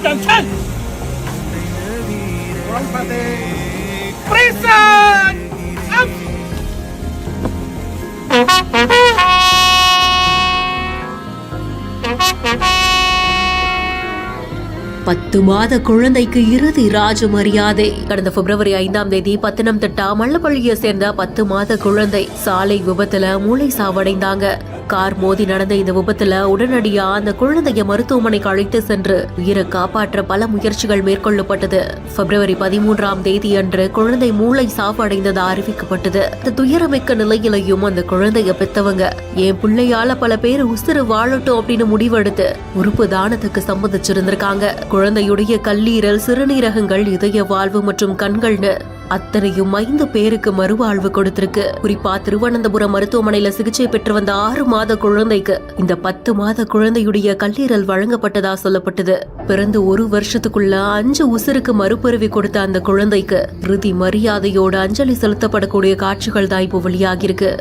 Attention! Prison! Up! 10 மாத குழந்தைக்கு இறுதி ராஜ மரியாதை. கடந்த பிப்ரவரி 5ஆம் தேதி பத்தனம்திட்டா மல்லப்பள்ளியை சேர்ந்த 10 மாத குழந்தை சாலை விபத்துல மூளை சாவடைந்தாங்க. கார் மோதி நடந்த இந்த விபத்துல உடனடியா அந்த குழந்தைய மருத்துவமனைக்கு அழைத்து சென்று உயிரை காப்பாற்ற பல முயற்சிகள் மேற்கொள்ளப்பட்டது. பிப்ரவரி 13ஆம் தேதி அன்று குழந்தை மூளை சாவடைந்தது அறிவிக்கப்பட்டது. இந்த துயரமிக்க நிலையிலையும் அந்த குழந்தைய பெத்தவங்க என் பிள்ளையால பல பேர் உசுறு வாழட்டும் அப்படின்னு முடிவெடுத்து உறுப்பு தானத்துக்கு சம்மதிச்சிருந்திருக்காங்க. குழந்தையுடைய கல்லீரல், சிறுநீரகங்கள், இதய வாழ்வு மற்றும் கண்கள்னு அத்தனையும் 5 பேருக்கு மறுவாழ்வு கொடுத்திருக்கு. குறிப்பா திருவனந்தபுரம் மருத்துவமனையில சிகிச்சை பெற்று வந்த 6 மாத குழந்தைக்கு இந்த 10 மாத குழந்தையுடைய கல்லீரல் வழங்கப்பட்டதா சொல்லப்பட்டது. பிறந்து 1 வருஷத்துக்குள்ள 5 உசுருக்கு மறுபிறவி கொடுத்த அந்த குழந்தைக்கு இறுதி மரியாதையோட அஞ்சலி செலுத்தப்படக்கூடிய காட்சிகள் தான் இப்போ வெளியாகிருக்கு.